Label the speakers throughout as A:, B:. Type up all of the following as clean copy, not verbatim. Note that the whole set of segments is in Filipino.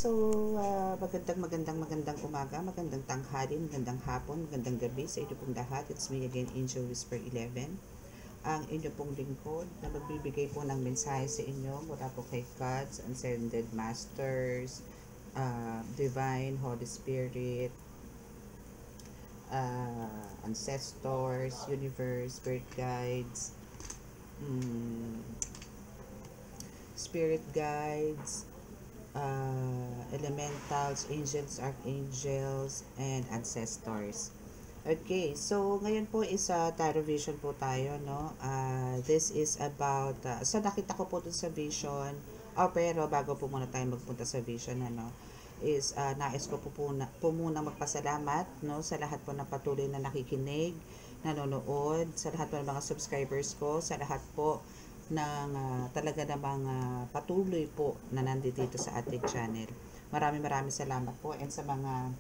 A: Magandang umaga, magandang tanghali, magandang hapon, magandang gabi sa inyo pong lahat. It's me again, Angel Whisper 11, ang inyo pong lingkod na magbibigay po ng mensahe sa inyo mula po kay God's Ascended Masters, Divine Holy Spirit, Ancestors, Universe, Spirit Guides, Spirit Guides, elementals, angels, archangels, and ancestors. Okay, so ngayon po is tarot vision po tayo, no? This is about, so nakita ko po dun sa vision, pero bago po muna tayo magpunta sa vision, ano, is nais ko po muna magpasalamat, no, sa lahat po ng patuloy na nakikinig, nanonood, sa lahat po ng mga subscribers ko, sa lahat po ng talaga namang patuloy po na nandito sa ating channel. Maraming salamat po, and sa mga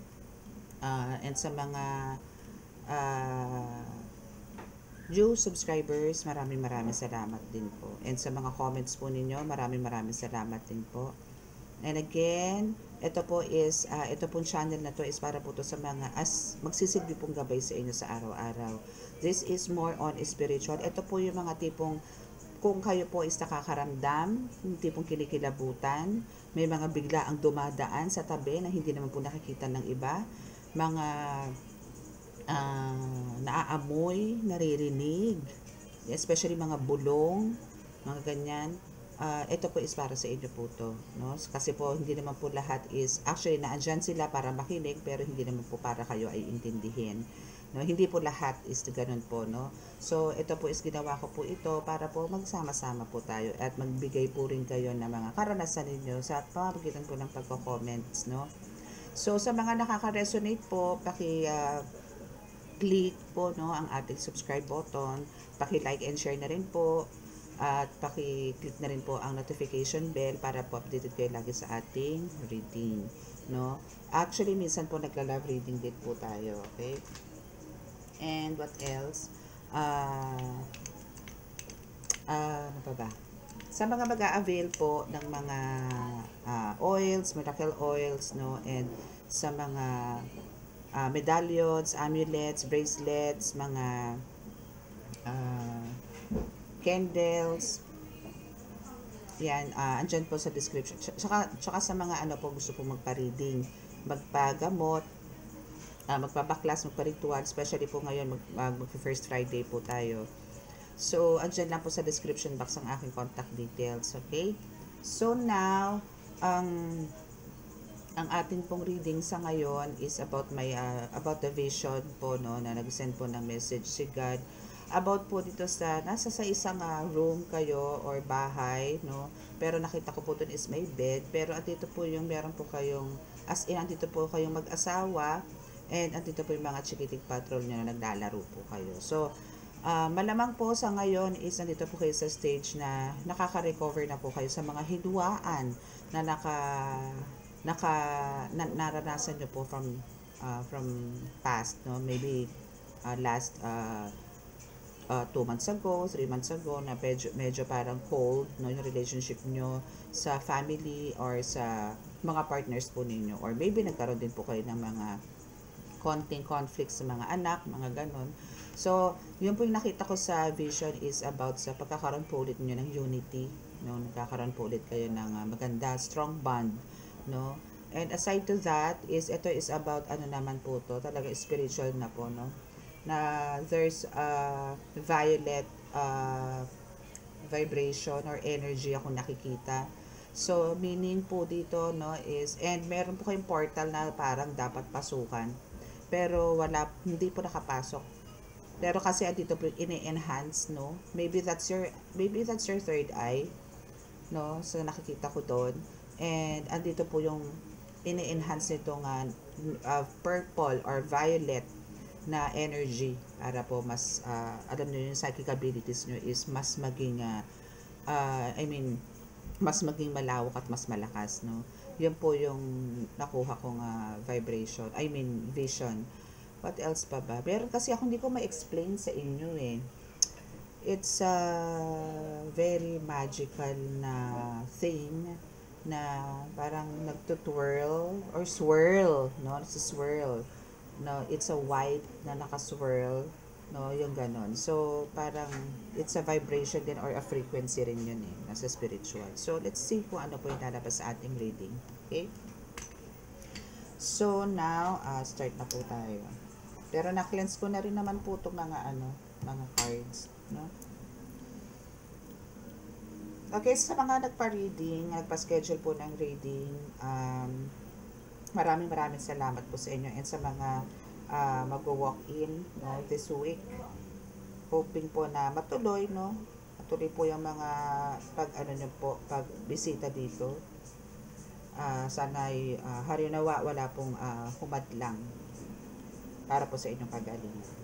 A: new subscribers, maraming salamat din po. And sa mga comments po ninyo, maraming salamat din po. And again, ito pong channel na to is para po to sa mga magsisilbi pong gabay sa inyo sa araw-araw. This is more on spiritual. Ito po yung mga tipong kung kayo po is nakakaramdam, yung tipong kinikilabutan, may mga bigla ang dumadaan sa tabi na hindi naman po nakikita ng iba, mga naaamoy, naririnig, especially mga bulong, mga ganyan. Ito po is para sa inyo po to, no? Kasi po hindi naman po lahat is actually naandyan sila para makinig, pero hindi naman po para kayo ay intindihin, no? Hindi po lahat is ganun po, no? So ito po is ginawa ko po ito para po magsama-sama po tayo at magbigay po rin kayo ng mga karanasan ninyo sa pamamagitan po ng pagko-comments, no? So sa mga nakaka-resonate po, click po, no, ang ating subscribe button, paki-like and share na rin po, at paki-click na rin po ang notification bell para po updated kayo lagi sa ating reading, no? Actually, minsan po nagla-live reading din po tayo, okay? And what else? Ano pa ba? Sa mga mag-a-avail po ng mga oils, miracle oils, no? And sa mga medallions, amulets, bracelets, mga candles, yan, andyan po sa description. Tsaka sa mga ano po gusto po magpa-reading, magpagamot, magpabaklas, magpa-ritual, especially po ngayon mag-first Friday po tayo. So, andyan lang po sa description box ang aking contact details, okay? So now, ang ating pong reading sa ngayon is about about the vision po, no, na nag-send po ng message si God about po dito nasa sa isang room kayo or bahay, no, pero nakita ko po dun is may bed, pero andito po yung meron po kayong andito po kayong mag-asawa, and andito po yung mga chikiting patrol nyo na naglalaro po kayo. So malamang po sa ngayon is nandito po kayo sa stage na nakaka-recover na po kayo sa mga hinuwaan na naranasan nyo po from past, no, maybe last 2 months ago, 3 months ago, na medyo parang cold, no, yung relationship nyo sa family or sa mga partners po ninyo, or maybe nagkaroon din po kayo ng mga konting conflicts sa mga anak, mga ganon. So yun po yung nakita ko sa vision is about sa pagkakaroon po ulit nyo ng unity, no, nagkakaroon po ulit kayo ng maganda, strong bond, no. And aside to that is ito is about ano naman po to, talaga spiritual na po, no, na there's violet vibration or energy ako nakikita. So meaning po dito, no, is, and meron po kayong portal na parang dapat pasukan, pero hindi po nakapasok. Pero kasi andito po ini-enhance, no, maybe that's your third eye, no, so nakikita ko doon, and andito po yung ini-enhance nitong purple or violet na energy para po mas alam niyo yung psychic abilities niyo is mas maging mas maging malawak at mas malakas, no. Yun po yung nakuha kong vibration, vision. What else pa ba? Meron kasi ako hindi ko ma-explain sa inyo eh. It's a very magical na thing na parang nagtutwirl or swirl, no? It's a swirl. No, it's a white na nakaswirl, no? Yung ganon. So, parang it's a vibration din or a frequency rin yun eh, nasa spiritual. So, let's see kung ano po yung lalabas sa ating reading. Okay? So, now, start na po tayo. Pero na-cleanse ko na rin naman po itong mga cards, no? Okay, sa mga nagpa-reading, nagpa-schedule po ng reading, maraming salamat po sa inyo and sa mga mag-walk-in, no, this week. Hoping po na matuloy, no? Matuloy po yung mga pag-bisita dito. Sana ay harinawa wala pong humadlang para po sa inyong kagalingan.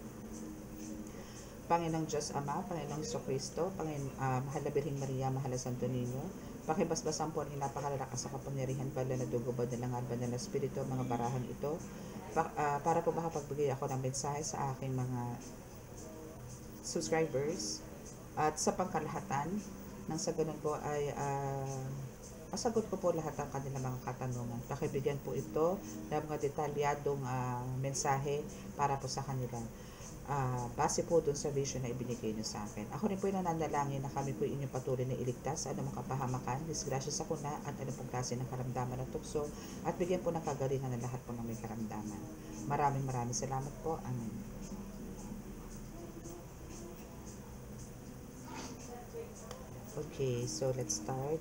A: Panginoong Diyos Ama, Panginoong Jesucristo, Mahal na Birheng Maria, Mahal na Santo Niño, pakibasbasan po ang napakalalakas sa kapangyarihan pala na dugubad na langan banal na Espiritu ang mga barahang ito para po makapagbigay ako ng mensahe sa aking mga subscribers at sa pangkalahatan nang sa ganun po ay masagot ko po lahat ng kanilang mga katanungan. Pakibigyan po ito ng mga detalyadong mensahe para po sa kanila. Base po dun sa vision na ibinigay niyo sa akin. Ako rin po yung nananalangin na kami po inyong patuloy na iligtas sa anumang kapahamakan, disgrasya sa kuna at anumang klase ng karamdaman at tukso at bigyan po ng kagalingan ng lahat po ng may karamdaman. Maraming salamat po. Amen. Okay, so let's start.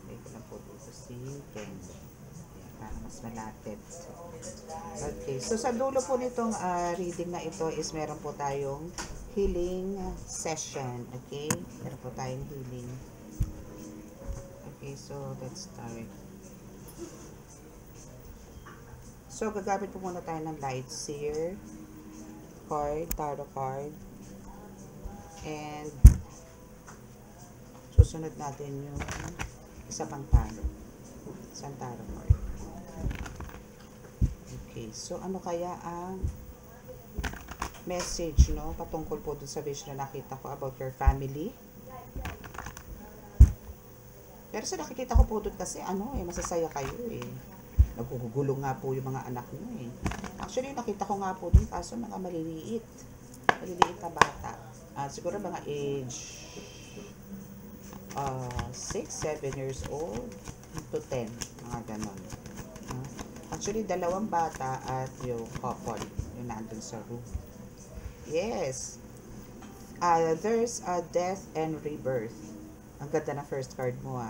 A: Wait ko lang po dito si Ken. Para mas malapit. Okay, so sa dulo po nitong reading na ito is meron po tayong healing session. Okay, meron po tayong healing. Okay, so let's start. So gagamit po muna tayo ng light seer card, tarot card, and susunod natin yung isa pang tarot, isang tarot card. Okay, so ano kaya ang message, no, patungkol po dun sa vision na nakita ko about your family? Pero sa nakikita ko po dun kasi, masasaya kayo eh. Nagugulo nga po yung mga anak nyo eh. Actually, nakita ko nga po dun, kaso mga maliliit na bata. Siguro mga age 6-7 years old to 10, mga ganon. Actually, dalawang bata at yung couple yung nandun sa room. Yes. There's a death and rebirth. Ang ganda na first card mo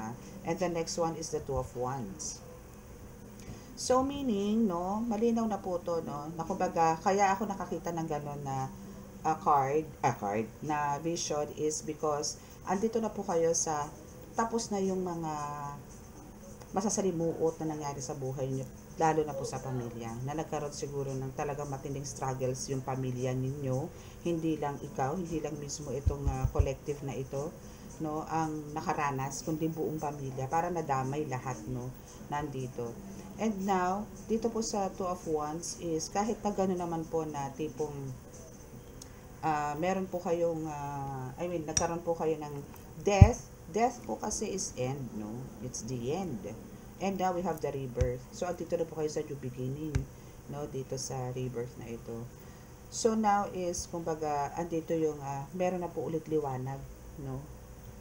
A: And the next one is the Two of Wands. So meaning, no, malinaw na po to, no, na kumbaga, kaya ako nakakita ng gano'n na card na vision is because andito na po kayo sa tapos na yung mga masasalimuot na nangyari sa buhay niyo, lalo na po sa pamilya, na nagkaroon siguro ng talagang matinding struggles yung pamilya ninyo, hindi lang ikaw, hindi lang mismo itong collective na ito, no, ang nakaranas, kundi buong pamilya, para nadamay lahat, no, nandito. And now, dito po sa Two of Wands is kahit na gano'n naman po na tipong meron po kayong nagkaroon po kayo ng death po kasi is end, no, it's the end. And now we have the rebirth. So andito na po kayo sa new beginning, no, dito sa rebirth na ito. So now is kumbaga andito yung meron na po ulit liwanag, no,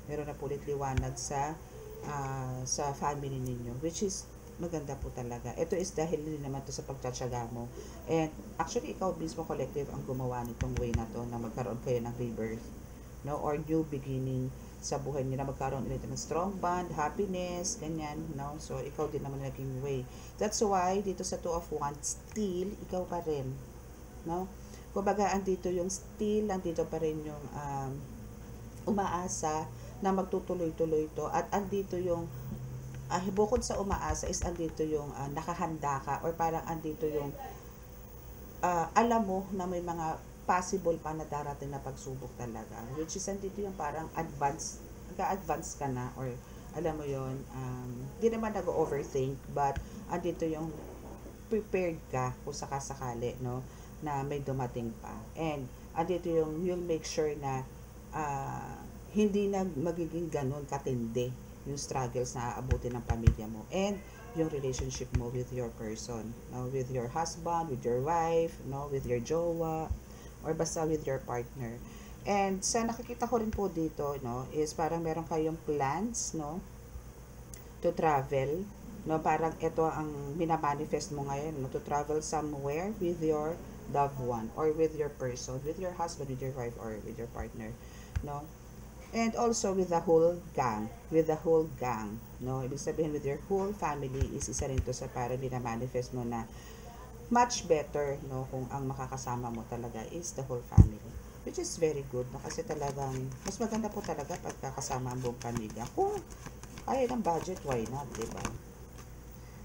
A: meron na po ulit liwanag sa family ninyo, which is maganda po talaga. Ito is dahil din naman to sa pagtsatsaga mo. And actually, ikaw mismo collective ang gumawa nitong way na to na magkaroon kayo ng rebirth, no, or new beginning sa buhay nila, magkaroon ulit ng strong bond, happiness, ganyan, no. So, ikaw din naman naging way. That's why, dito sa Two of Wands, still, ikaw pa rin, no. Kumbaga, andito yung still, andito pa rin yung umaasa na magtutuloy-tuloy to. At andito yung bukod sa umaasa is andito yung nakahanda ka or parang andito yung alam mo na may mga possible pa na darating na pagsubok talaga, which is andito yung parang advance ka na or alam mo yon, di naman nag-overthink but andito yung prepared ka kung sakasakali, no, na may dumating pa. And andito yung you'll make sure na hindi na magiging ganun katindi yung struggles na aabutin ng pamilya mo, and yung relationship mo with your person, no? With your husband, with your wife, no? With your jowa, or basta with your partner. And sa nakikita ko rin po dito, no, is parang meron kayong plans, no, to travel, no, parang ito ang minamanifest mo ngayon, no, to travel somewhere with your loved one, or with your person, with your husband, with your wife, or with your partner, no. And also with the whole gang, no, ibig sabihin with your whole family is isa rin to sa parang minamanifest mo na much better, no, kung ang makakasama mo talaga is the whole family, which is very good, no, kasi talagang mas maganda po talaga pagkakasama ang buong pamilya. Kung kaya ng budget, why not, diba?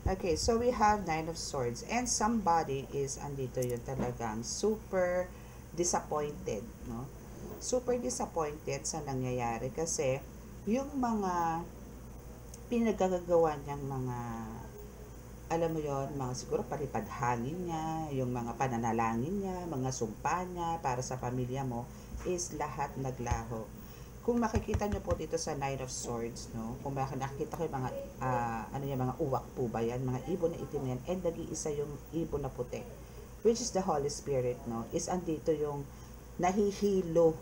A: Okay, so we have Nine of Swords, and somebody is andito yun talagang super disappointed, no, super disappointed sa nangyayari kasi yung mga pinagagagawa niyang mga, alam mo yon, mga siguro palipad hangin niya, yung mga pananalangin niya, mga sumpa niya para sa pamilya mo is lahat naglaho. Kung makikita niyo po dito sa Nine of Swords, no, kung nakikita ko yung mga ano yung mga uwak po ba yan, mga ibon na itim yan, and nag-iisa yung ibon na puti, which is the Holy Spirit, no, is andito yung nahihilo,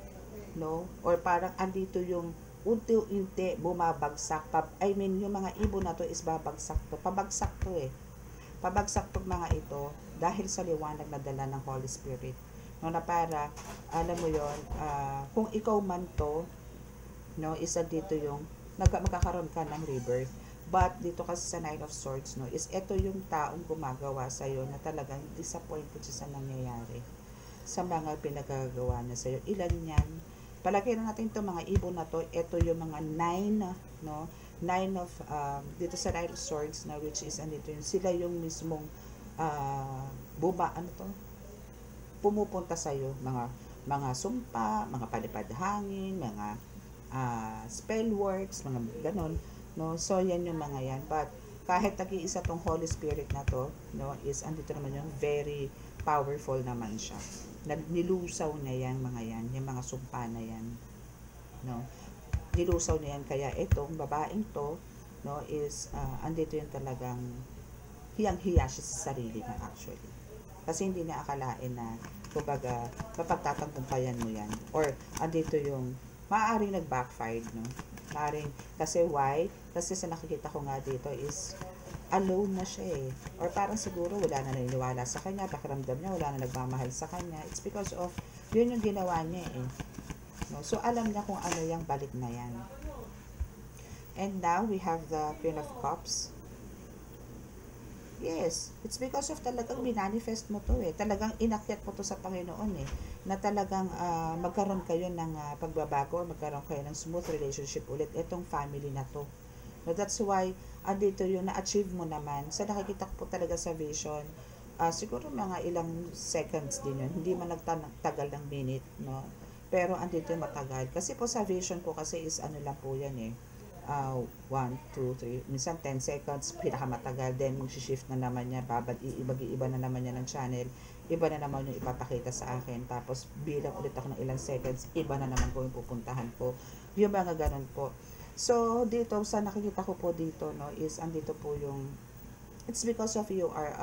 A: no, or parang andito yung unti-unti bumabagsak. I mean, yung mga ibon na to is babagsak to. Pabagsak to eh. Pabagsak to mga ito dahil sa liwanag na dala ng Holy Spirit. No, na para, alam mo yon, kung ikaw man to, no, isa dito yung magkakaroon ka ng rebirth. But dito kasi sa Nine of Swords, no, is ito yung taong gumagawa sa'yo na talagang disappointed siya sa nangyayari, sa mga pinagagawa niya sa'yo. Ilan yan? Palagay na natin itong mga ibon na to. Ito yung mga 9, no? 9 of, dito sa Nine of Swords, na which is, andito yun, sila yung mismong, pumupunta sa'yo. Mga sumpa, mga palipad hangin, mga, spell works, mga ganon, no? So, yan yung mga yan. But, kahit nag-iisa tong Holy Spirit na to, no, is, andito naman yung very powerful naman siya. Nilusaw niya yan, mga yan, yung mga sumpa na yan, no, nilusaw niya yan. Kaya itong babaeng to, no, is andito yung talagang hiyang-hiya siya sa sarili niya actually, kasi hindi niya akalain na kumbaga mapagtatagumpayan mo yan, or andito yung maaaring nag-backfire, no, maaaring, kasi why? Kasi sa nakikita ko nga dito is alone na siya eh. Or parang siguro wala na naniniwala sa kanya, pakiramdam niya wala na nagmamahal sa kanya. It's because of yun yung ginawa niya eh. No? So alam niya kung ano yung balik na yan. And now we have the Queen of Cups. Yes, it's because of talagang minanifest mo to eh. Talagang inakyat mo to sa Panginoon eh. Na talagang magkaroon kayo ng pagbabago, magkaroon kayo ng smooth relationship ulit itong family na to. No, that's why andito yung na-achieve mo naman. Sa nakikita ko po talaga sa vision, siguro mga ilang seconds din yun. Hindi man nagtagal ng minute, no? Pero andito yung matagal. Kasi po sa vision ko kasi is ano lang po yan eh. 1, 2, 3, minsan 10 seconds, pinakamatagal. Then mag-shift na naman niya, iba na naman niya ng channel. Iba na naman yung ipapakita sa akin. Tapos bilang ulit ako ng ilang seconds, iba na naman po yung pupuntahan ko. Yung mga ganun po. So, dito, sa nakikita ko po dito, no, is andito po yung, it's because of you are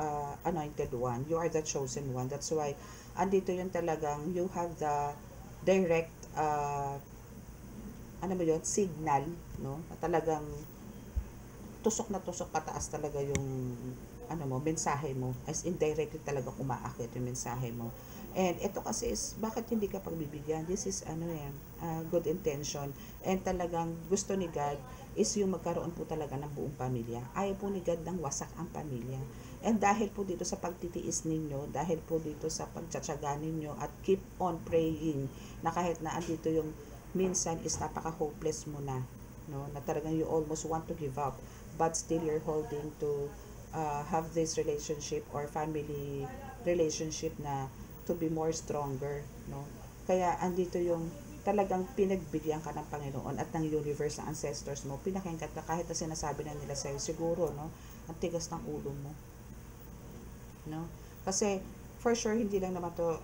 A: anointed one. You are the chosen one. That's why, andito yung talagang, you have the direct, ano ba yun, signal, no, na talagang, tusok na tusok pataas talaga yung, ano mo, mensahe mo. As indirectly talaga umaakit yung mensahe mo. And ito kasi is, bakit hindi ka pagbibigyan? This is good intention. And talagang gusto ni God is yung magkaroon po talaga ng buong pamilya. Ayaw po ni God ng wasak ang pamilya. And dahil po dito sa pagtitiis ninyo, dahil po dito sa pagtsatsaga ninyo at keep on praying, na kahit na andito yung minsan is napaka-hopeless mo na, no? Na talagang you almost want to give up, but still you're holding to have this relationship or family relationship na to be more stronger, no? Kaya andito yung talagang pinagbigyan ka ng Panginoon at ng universe, ng ancestors mo, pinakinggan ka kahit na sinasabi na nila sa'yo, siguro, no, ang tigas ng ulo mo, no? Kasi for sure hindi lang naman to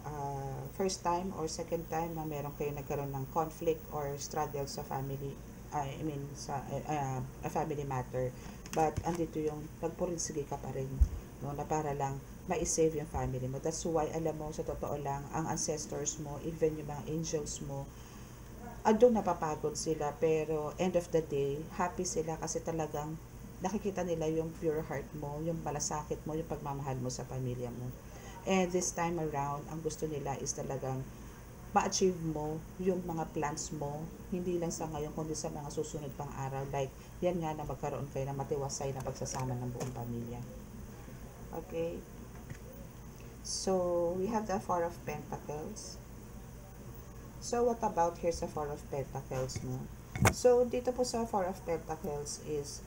A: first time or second time na meron kayo nagkaroon ng conflict or struggle sa family. I mean, sa a family matter. But, andito yung nagpurinsige ka pa rin, no, na para lang ma-save yung family mo. That's why, alam mo, sa totoo lang, ang ancestors mo, even yung mga angels mo, andun napapagod sila, pero end of the day, happy sila kasi talagang nakikita nila yung pure heart mo, yung malasakit mo, yung pagmamahal mo sa pamilya mo. And this time around, ang gusto nila is talagang ma-achieve mo yung mga plans mo, hindi lang sa ngayon, kundi sa mga susunod pang araw. Like, yan nga na magkaroon kayo ng matiwasay na pagsasama ng buong pamilya. Okay? So, we have the Four of Pentacles. So, what about here sa Four of Pentacles, no? So, dito po sa Four of Pentacles is,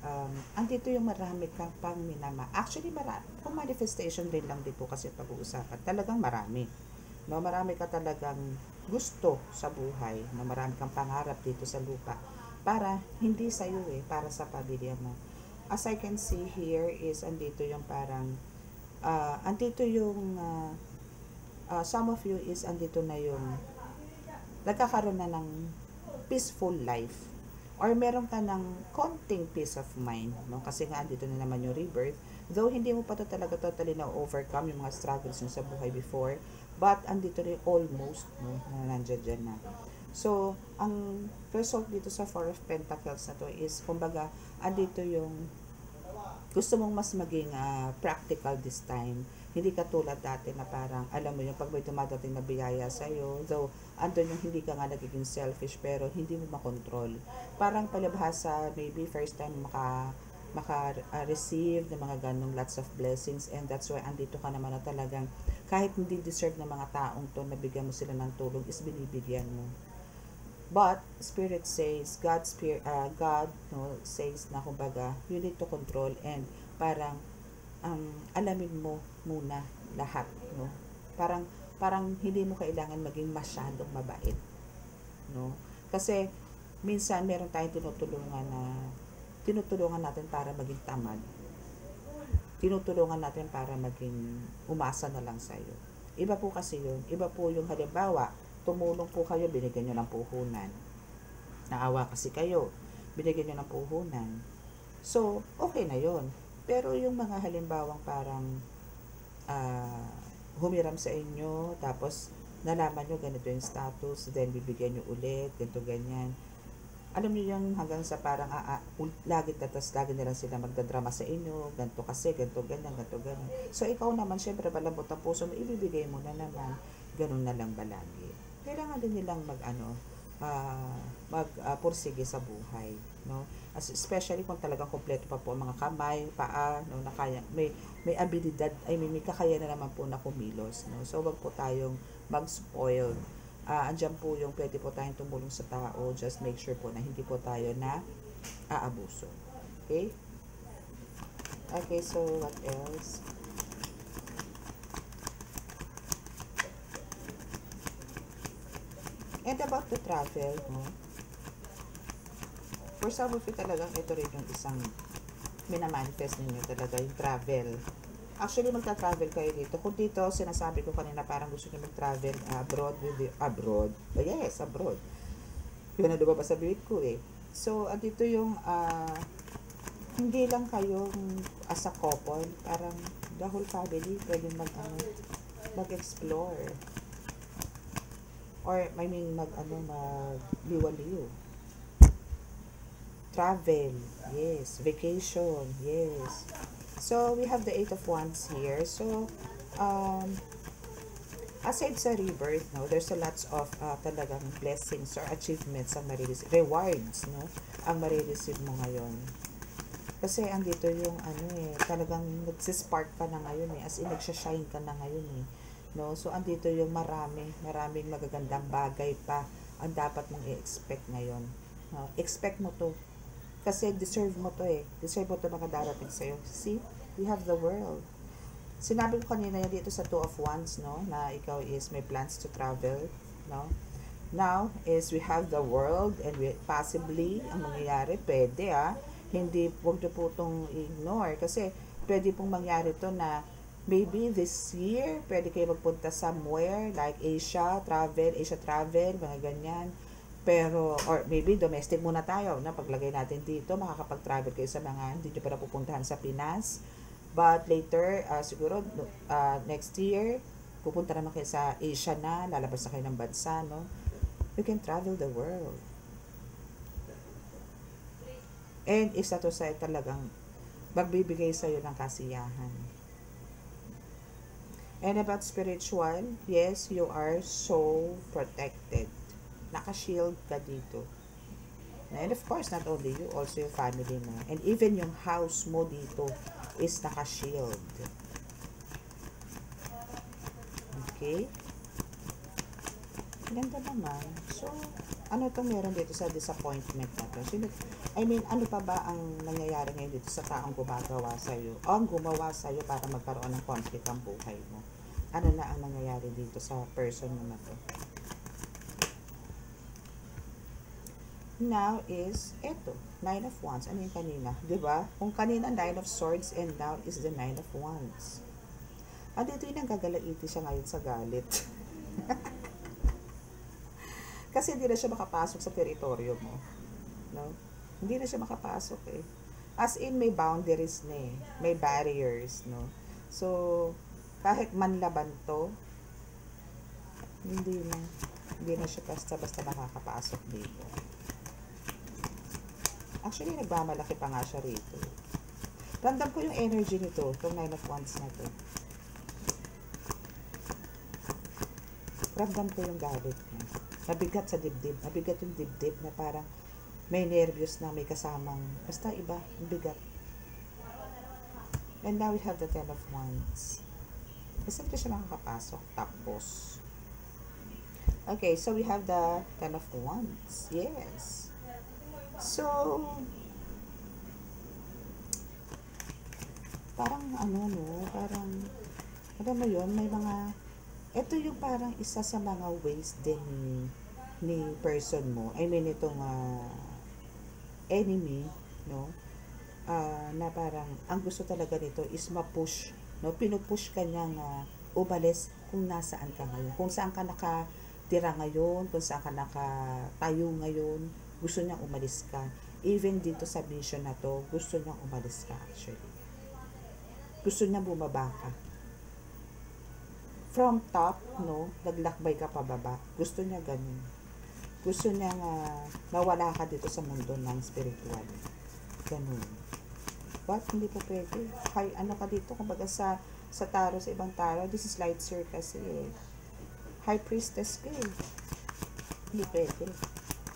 A: andito yung marami kang pang minama. Actually, kung manifestation din lang din po kasi pag-uusapan, talagang marami. No, marami ka talagang gusto sa buhay, no, marami kang pangarap dito sa lupa. Para, hindi sa iyo para sa pamilya mo. As I can see here is, andito yung parang, andito yung, some of you is, andito na yung, nagkakaroon na ng peaceful life or meron ka ng konting peace of mind, no? Kasi nga dito na naman yung rebirth, though hindi mo pa to talaga totally na overcome yung mga struggles mo sa buhay before, but andito rin almost, no, na nandiyan dyan na. So, ang result dito sa Four of Pentacles na to is, kumbaga, andito yung gusto mong mas maging practical this time. Hindi katulad dati na parang, alam mo yung pag may dumadating na biyaya sa'yo, though, andun yung hindi ka nga nagiging selfish, pero hindi mo makontrol. Parang palibhasa, maybe first time maka-receive ng mga ganong lots of blessings, and that's why andito ka naman na talagang, kahit hindi deserve ng mga taong to, nabigyan mo sila ng tulong, is binibigyan mo. But, Spirit says, God no, says na kumbaga, you need to control and parang, alamin mo muna lahat, no? Parang hindi mo kailangan maging masyadong mabait, no? Kasi minsan meron tayong tinutulungan natin para maging tamad. Tinutulungan natin para maging umasa na lang sa iyo. Iba po kasi yun. Iba po yung halimbawa, tumulong po kayo, binigyan nyo ng puhunan. Naawa kasi kayo, binigyan nyo ng puhunan. So, okay na yun. Pero yung mga halimbawang parang humiram sa inyo, tapos nalaman nyo ganito yung status, then bibigyan nyo ulit, ganito ganyan. Alam nyo yung hanggang sa parang lagi na lang sila magdadrama sa inyo, ganito kasi, ganito ganyan, ganito ganyan. So, ikaw naman, syempre, balabot ang puso mo, ibibigay mo na naman, ganun na lang ba lagi. Kailangan din nilang pursige sa buhay, no? Especially kung talagang kompleto pa po ang mga kamay, paa, no, na kaya, may abilidad, may kakayanan naman po na kumilos, no? So, wag po tayong mag-spoil. Andyan po yung pwede po tayong tumulong sa tao, just make sure po na hindi po tayo na aabuso. Okay? Okay, so what else? And about the travel, no? For some of you talagang ito rin yung isang minamanifest ninyo talaga yung travel. Actually, magta-travel kayo dito. Kung dito, sinasabi ko kanina parang gusto nyo mag-travel abroad. Yes, abroad. Yun na lumabas sa bibig ko eh. So, dito yung hindi lang kayong as a couple, parang the whole family pwede mag-explore. Or, I mean, mag-liwa-liw. Travel, yes. Vacation, yes. So, we have the Eight of Wands here. So, aside sa rebirth, no, there's a lots of talagang blessings or achievements ang marireceive, rewards, no, ang marireceive mo ngayon. Kasi andito yung talagang nagsispark ka na ngayon as in nagsashine ka na ngayon no. So, andito yung maraming magagandang bagay pa ang dapat mong i-expect ngayon. No? Expect mo to. Kasi deserve mo to Deserve mo to mga darating sa'yo. See? We have the world. Sinabi ko kanina yan dito sa Two of Wands, no? Na ikaw is may plans to travel, no? Now, is we have the world and we possibly, ang mangyayari, pwede hindi, huwag nyo po itong ignore. Kasi, pwede pong mangyari to na maybe this year, pwede kayo magpunta somewhere, like Asia travel, mga ganyan. Pero, or maybe domestic muna tayo, na paglagay natin dito, makakapag-travel kayo sa mga hindi nyo pa napupuntahan sa Pinas. But later, siguro, next year, pupunta naman kayo sa Asia na, lalabas na kayo ng bansa, no? You can travel the world. And isa to sa talagang magbibigay sa'yo ng kasiyahan. And about spiritual, yes, you are so protected. Naka-shield ka dito. And of course, not only you, also your family mo. And even yung house mo dito is naka-shield. Okay? Ganda naman. So, ano itong meron dito sa disappointment na to? I mean, ano pa ba ang nangyayari ngayon dito sa taong gumagawa sa'yo? O ang gumawa sa'yo para magkaroon ng conflict ang buhay mo? Ano na ang nangyayari dito sa person mo na to? Now is, eto, 9 of Wands. Ano yung kanina? Diba? Kung kanina 9 of Swords and now is the 9 of Wands. Dito yung nanggagalaiti siya ngayon sa galit. Kasi hindi na siya makapasok sa teritoryo mo. No? Hindi na siya makapasok eh. As in, may boundaries na eh. May barriers, no? So, kahit manlaban to, hindi na siya basta-basta makakapasok dito. Actually, nagmamalaki pa nga siya rito. Ramdam ko yung energy nito, itong 9 of Wands na to. Ramdam ko yung galit niya. Mabigat sa dibdib. Mabigat yung dibdib na parang may nervyos na may kasamang. Basta iba, mabigat. And now we have the 10 of Wands. Basta ito siya makakapasok. Tapos. Okay, so we have the 10 of Wands. Yes. So, parang ano no, parang, alam mo yun, may mga, ito yung parang isa sa mga ways din ni person mo. I mean, itong enemy, no? Na parang, ang gusto talaga nito is ma-push, no? Pinupush ka niyang umalis kung nasaan ka ngayon. Kung saan ka nakatira ngayon, kung saan ka nakatayo ngayon, gusto niyang umalis ka. Even dito sa mission na to, gusto niyang umalis ka actually. Gusto niyang bumaba ka. From top, no, naglakbay ka pababa. Gusto niya ganun. Gusto niya mawala ka dito sa mundo ng spiritual. Ganun. But hindi po pwede. Hay, ano ka dito? Kumbaga sa tarot, sa ibang tarot, this is light year kasi eh. High priestess ka eh. Hindi pwede.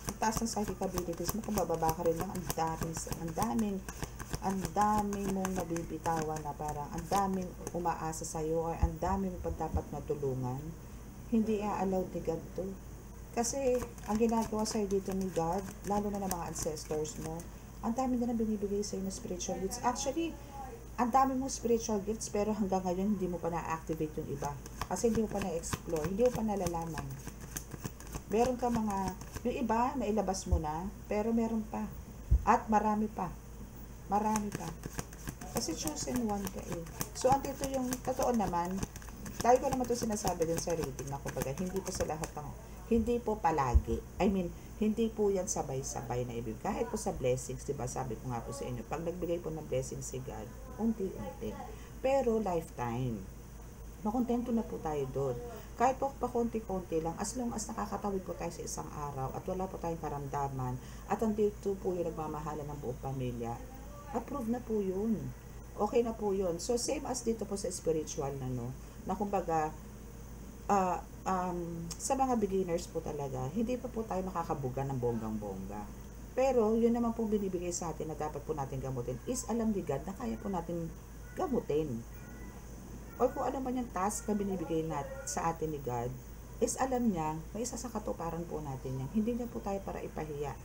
A: Ang taas ng psychic abilities mo, kung bababa ka rin lang, ang daming mong nabibitawan na parang ang daming umaasa sa'yo or ang daming mo dapat matulungan, hindi allowed ni God to. Kasi ang ginagawa sa'yo dito ni God, lalo na ng mga ancestors mo, ang dami na binibigay sa'yo na spiritual gifts. Actually, ang dami mong spiritual gifts pero hanggang ngayon hindi mo pa na-activate yung iba. Kasi hindi mo pa na-explore, hindi mo pa nalalaman. Meron ka yung iba, nailabas mo na, pero meron pa. At marami pa. Kasi chosen one ka eh. So, andito yung, totoo naman, tayo ko naman ito sinasabi din sa reading na kumbaga, hindi po sa lahat ng, hindi po palagi. I mean, hindi po yan sabay-sabay na ibig. Kahit po sa blessings, diba, sabi ko nga po sa inyo, pag nagbigay po ng blessings si God, unti-unti. Pero lifetime. Makontento na po tayo doon. Kahit po pakunti-kunti lang, as long as nakakatawid po tayo sa isang araw at wala po tayong karamdaman at andito po yung nagmamahalan ng buong pamilya, approve na po yun. Okay na po yun. So, same as dito po sa spiritual na kumbaga, sa mga beginners po talaga, hindi pa po tayo makakabuga ng bonggang-bongga. Pero, yun naman po binibigay sa atin na dapat po natin gamutin is alam ni God na kaya po natin gamutin. O kung ano man yung task na binibigay sa atin ni God, is alam niya, may isa sa katuparan po natin yan. Hindi niya po tayo para ipahiya.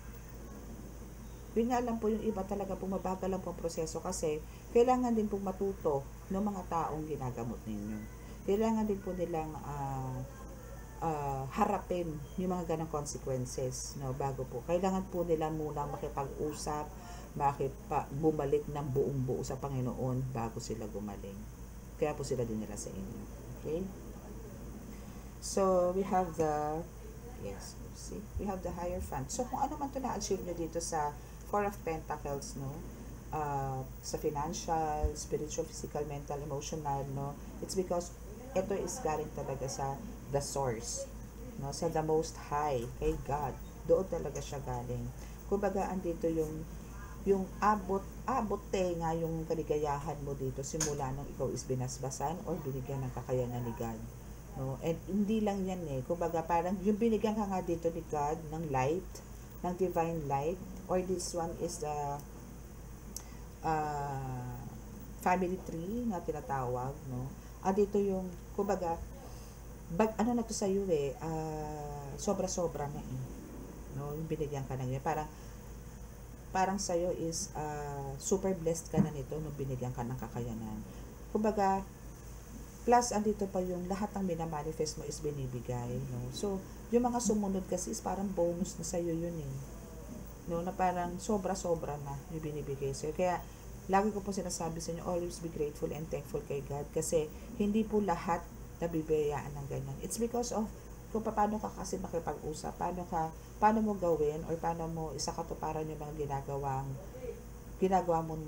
A: Yun nga lang po yung iba talaga bumabagal lang po ang proseso kasi kailangan din po matuto ng mga taong ginagamot ninyo. Kailangan din po nilang harapin yung mga ganang consequences, no, bago po. Kailangan po nila muna makipag-usap, bumalik ng buong buo sa Panginoon bago sila gumaling. Kaya po sila din nila sa inyo. Okay? So, we have the Yes, see, we have the Hierophant. So kung ano man to na-achieve nyo dito sa Four of Pentacles, no, sa financial, spiritual, physical, mental, emotional, no, it's because ito is galing talaga sa the source, no, sa the most high, kay God. Doon talaga siya galing. Kumbaga andito yung abot nga yung kaligayahan mo dito simula nung ikaw is binasbasan or binigyan ng kakayanan ni God, no. And hindi lang yan kumbaga parang yung binigyan ka nga dito ni God ng light, ng divine light, or this one is the family tree na tinatawag, no. Andito yung kumbaga ano na to sa iyo sobra-sobra na no, yung binigyan ka ng parang sa'yo is super blessed ka na nito nung binigyan ka ng kakayanan. Kumbaga, plus andito pa yung lahat ng minamanifest mo is binibigay, no? So, yung mga sumunod kasi is parang bonus na sa'yo yun no? Na parang sobra-sobra na yung binibigay sa'yo. Kaya, lagi ko po sinasabi sa inyo, always be grateful and thankful kay God kasi hindi po lahat nabibigayaan ng ganyan. It's because of kung paano ka kasi makipag-usap, paano mo gawin or paano mo isakatuparan yung mga ginagawa mong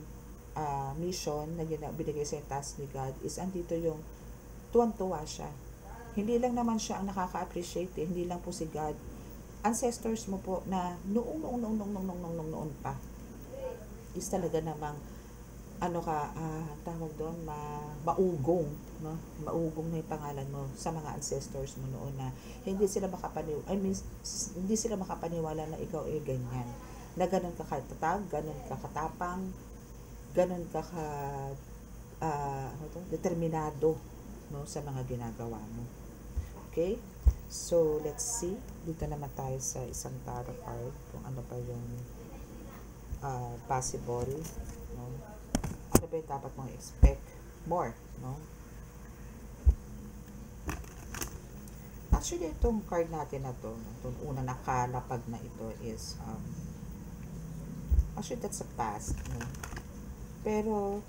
A: mission na binigay sa task ni God is andito yung tuwang-tuwa siya. Hindi lang naman siya ang nakaka-appreciate, hindi lang po si God. Ancestors mo po na noon pa is talaga namang tawag doon, maugong, no? Maugong na yung pangalan mo sa mga ancestors mo noon na hindi sila makapaniwala na ikaw ganyan. Na ganun ka katatag, ganun ka katapang, ganun ka determinado, no, sa mga ginagawa mo. Okay? So, let's see. Dito naman tayo sa isang tarot card kung ano pa yung possible, no? Ano ba yung dapat mong expect more, no? Actually, itong card natin na to, itong unang nakalapag na ito is actually that's a past, no? Pero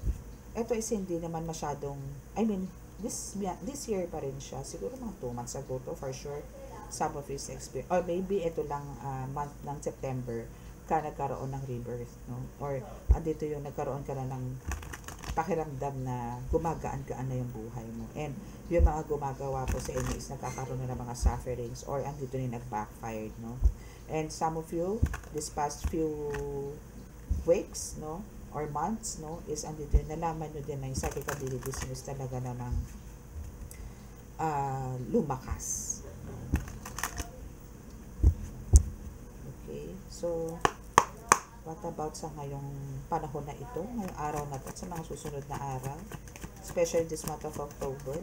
A: ito is hindi naman masyadong, this year pa rin siya, siguro mga 2 months ago to for sure. Some of his experience, or maybe ito lang month ng September ka nagkaroon ng rebirth, no? Or andito yung nagkaroon ka na ng pakiramdam na gumagaan-gaan na yung buhay mo. And yung mga gumagawa po sa inyo is nagkakaroon na ng mga sufferings or andito na yung nag-backfired, no? And some of you, this past few weeks, no, or months, no, is andito yung nalaman nyo din na yung psychic abilities nyo is talaga namang lumakas. Okay, so what about sa ngayong panahon na ito, ngayong araw na ito, sa mga susunod na araw, especially this month of October?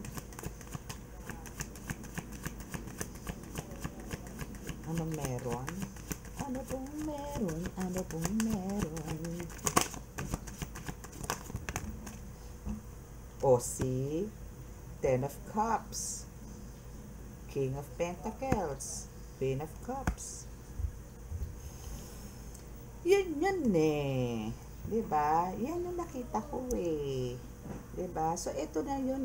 A: Anong meron? Ano pong meron? Ano pong meron? O see? 10 of Cups, King of Pentacles, Queen of Cups. Yun diba? Yan yung nakita ko diba? So ito na yun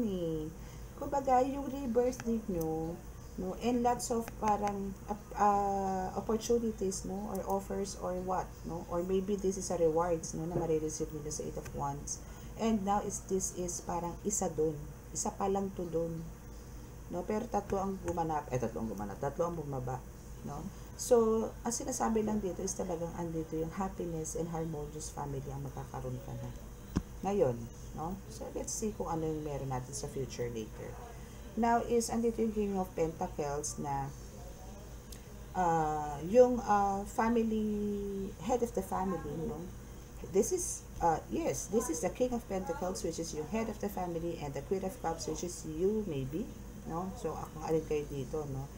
A: kumbaga yung rebirth ninyo, no, and lots of parang opportunities, no, or offers or what, no, or maybe this is a rewards, no, na marireceive nila sa 8 of Wands. And now this is parang isa pa lang to dun, no, pero tatlo ang bumaba, no. So, ang sinasabi lang dito is talagang andito yung happiness and harmonious family ang magkakaroon ka na ngayon, no. So, let's see kung ano yung meron natin sa future later. Now is andito yung King of Pentacles na yung family, head of the family, no. This is this is the King of Pentacles, which is yung head of the family, and the Queen of Cups, which is you maybe, no. So, kung alin kayo dito, no.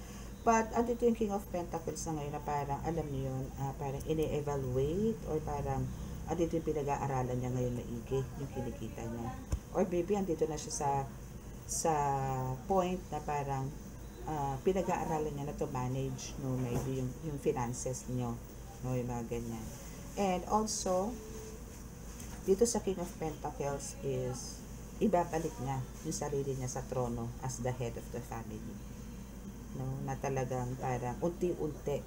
A: But, andito yung King of Pentacles na ngayon na parang, alam niyo yun, parang ini-evaluate or parang, andito yung pinag-aaralan niya ngayon maigi, yung kinikita niya. Or maybe, andito na siya sa point na parang, pinag-aaralan niya na to manage, no, maybe yung finances niyo, no, yung mga ganyan. And also, dito sa King of Pentacles is, ibabalik niya yung sarili niya sa trono as the head of the family. no, na talagang parang unti-unti,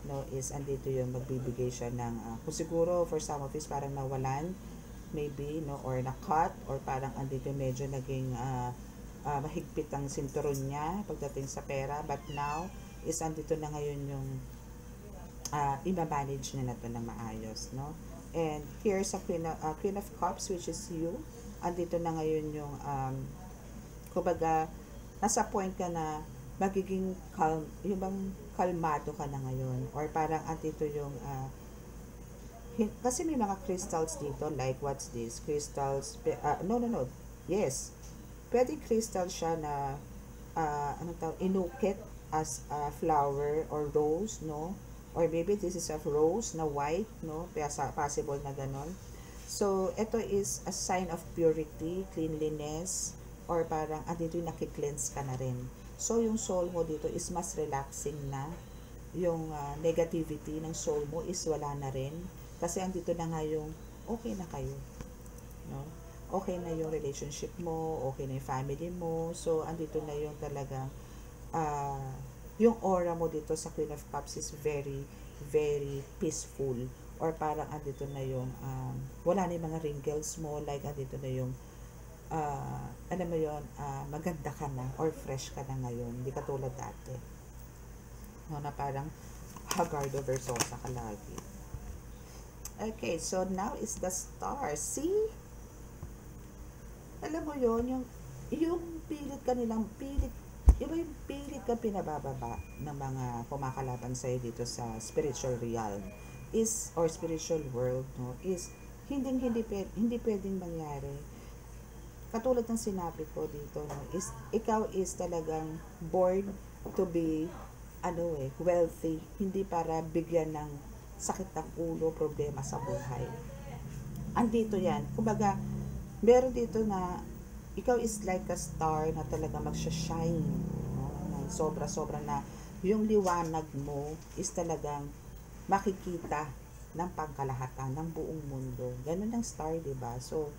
A: no, is andito yung magbibigay siya ng kung siguro for some of us parang nawalan maybe, no, or na-cut, or parang andito medyo naging mahigpit ang sinturon niya pagdating sa pera, but now is andito na ngayon yung i-manage niya na to ng maayos, no. And here's a Queen of Cups, which is you. Andito na ngayon yung kumbaga nasa point ka na magiging calm, yung bang kalmado ka na ngayon, or parang andito yung kasi may mga crystals dito, like what's this crystals, no, yes, pwede crystal siya na ano tawag, inukit as a flower or rose, no, or maybe this is a rose na white, no, possible na ganon. So ito is a sign of purity, cleanliness, or parang andito yung nakikleanse ka na rin. So yung soul mo dito is mas relaxing na, yung negativity ng soul mo is wala na rin, kasi andito na nga yung okay na kayo, no, okay na yung relationship mo, okay na yung family mo. So andito na yung talagang yung aura mo dito sa Queen of Cups is very very peaceful, or parang andito na yung wala na yung mga wrinkles mo, like andito na yung alam mo yun, maganda ka na or fresh ka na ngayon, hindi ka tulad dati, no, na parang haggard or versosa ka lagi. Okay, so now is the star. See? Alam mo yun, yung pilit ka nilang, yung pilit ka pinabababa ng mga kumakalaban sa'yo dito sa spiritual realm is, or spiritual world, no, is hindi pwedeng mangyari. Katulad ng sinabi ko dito, no, is ikaw is talagang born to be wealthy, hindi para bigyan ng sakit ng ulo, problema sa buhay. Andito yan. Kumbaga, meron dito na ikaw is like a star na talaga magsha-shine, no? Sobra-sobra na yung liwanag mo is talagang makikita ng pangkalahatan ng buong mundo. Ganun ang star, diba? So,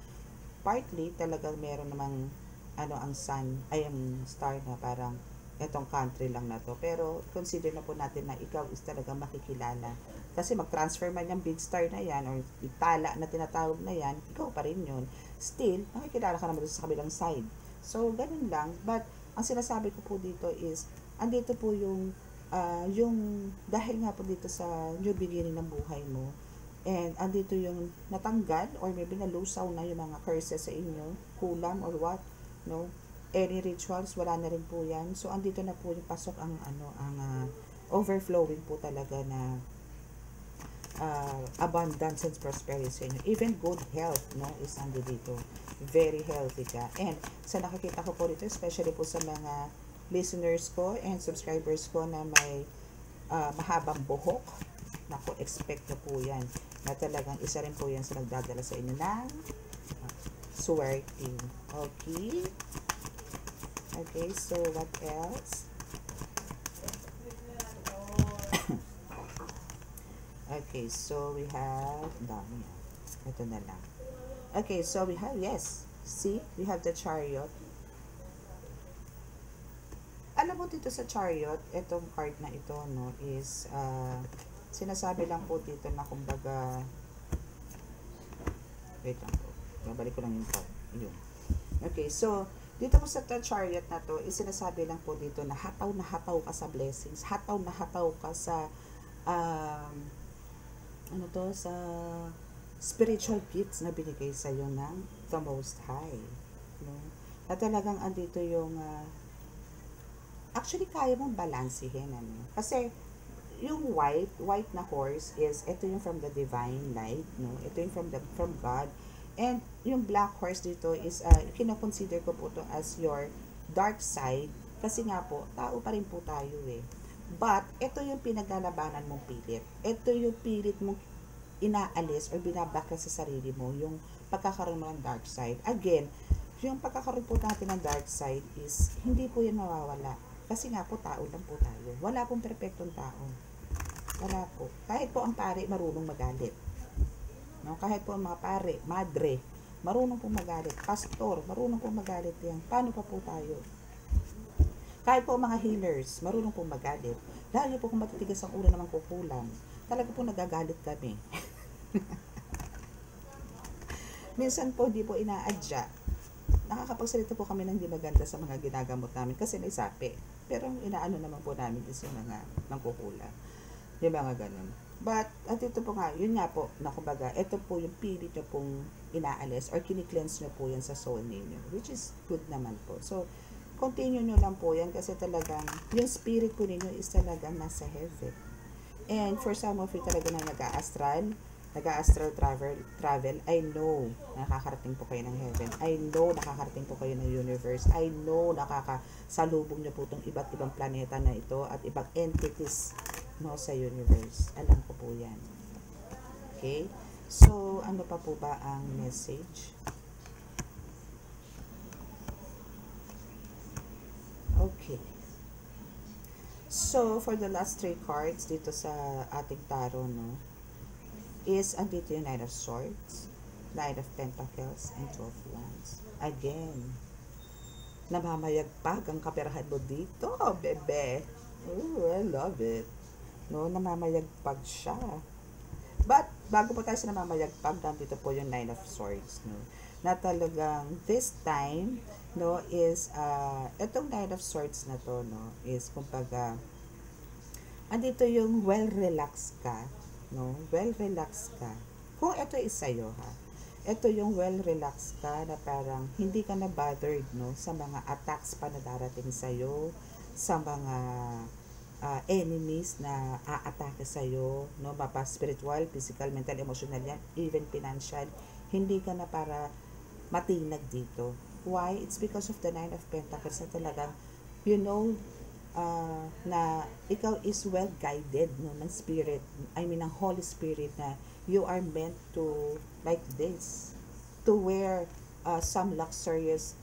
A: partly talagang meron namang ang sun, ay ang star na parang etong country lang na to, pero consider na po natin na ikaw is talagang makikilala, kasi mag-transfer man yung big star na yan or itala na tinatawag na yan, ikaw pa rin yun, still makikilala ka naman sa kabilang side. So ganun lang, but ang sinasabi ko po dito is andito po yung dahil nga po dito sa new beginning ng buhay mo, and andito yung natanggal or maybe nalusaw na yung mga curses sa inyo, kulam or what, no, any rituals, wala na rin po yan. So andito na po yung pasok ang overflowing po talaga na abundance and prosperity sa inyo. Even good health, no, is andito dito. Very healthy ka. And sa nakikita ko po dito, especially po sa mga listeners ko and subscribers ko na may mahabang buhok, naku, expect na po yan na talagang isa rin po yan sa nagdadala sa inyo ng swerte. Okay? Okay, so what else? Okay, so we have dami. Ito na lang. Okay, so we have, yes, see, we have the Chariot. Alam mo dito sa Chariot, itong card na ito, no, is sinasabi lang po dito na kumbaga, wait lang po, babalik ko lang yung card. Yun. Okay, so dito po sa Chariot na to, is sinasabi lang po dito na hataw ka sa blessings, hataw ka sa sa spiritual gifts na binigay sa iyo ng the Most High, no? Na talagang andito yung actually kaya mong balansehin, kasi yung white na horse is ito yung from the divine light, no, ito yung from God. And yung black horse dito is kino-consider ko po to as your dark side, kasi nga po tao pa rin po tayo but ito yung pinaglalabanan mong pilit, ito yung pilit mong inaalis or binabaklas sa sarili mo, yung pagkakaroon mo ng dark side. Again, yung pagkakaroon po natin ng dark side is hindi po yan mawawala, kasi nga po tao lang po tayo, wala pong perfectong tao, wala po. Kahit po ang pare marunong magalit, no? Kahit po ang mga pare, madre, marunong pong magalit, pastor, marunong pong magalit yan. Paano pa po tayo? Kahit po mga healers, marunong pong magalit. Lalo po kung matitigas ang ulo naman kukulang. Talaga po nagagalit kami. Minsan po di po inaadya. Nakakapagsalita po kami ng di maganda sa mga ginagamot namin kasi may sapi. Pero inaano naman po namin is yung mga nangkukulang. Yung mga ganun. But, at ito po nga, yun nga po, na kumbaga, ito po yung pilit nyo pong inaalis or kini-cleanse nyo po yan sa soul ninyo, which is good naman po. So, continue nyo lang po yan kasi talagang, yung spirit po ninyo is talagang nasa heaven. And for some of you talaga na nag-astral travel, I know nakakarating po kayo ng heaven. I know nakakarating po kayo ng universe. I know nakakasalubong nyo po itong iba't ibang planeta na ito at ibang entities no sa universe. Alam ko po yan. Okay? So, ano pa po ba ang message? Okay. So, for the last 3 cards dito sa ating tarot, no, is andito yung Knight of Swords, Knight of Pentacles, and 12 Wands. Again, namamayagpag ang kaperahan mo dito, bebe. Ooh, I love it. No, namamayagpag siya. But, bago pa tayo sa namamayagpag, nandito po yung Nine of Swords, no, na talagang this time, no, is, itong Nine of Swords na to, no, is, kumbaga, andito yung well-relaxed ka, no, well-relaxed ka. Kung ito is sa'yo, ha, ito yung well-relaxed ka, na parang, hindi ka na bothered, no, sa mga attacks pa na darating sa'yo, sa mga, enemies na aatake sa'yo, no, mapa spiritual, physical, mental, emotional yan, even financial, hindi ka na para matinag dito. Why? It's because of the Nine of Pentacles na talagang, you know, na ikaw is well guided, no, ng spirit, I mean, ng Holy Spirit, na you are meant to, like this, to wear some luxurious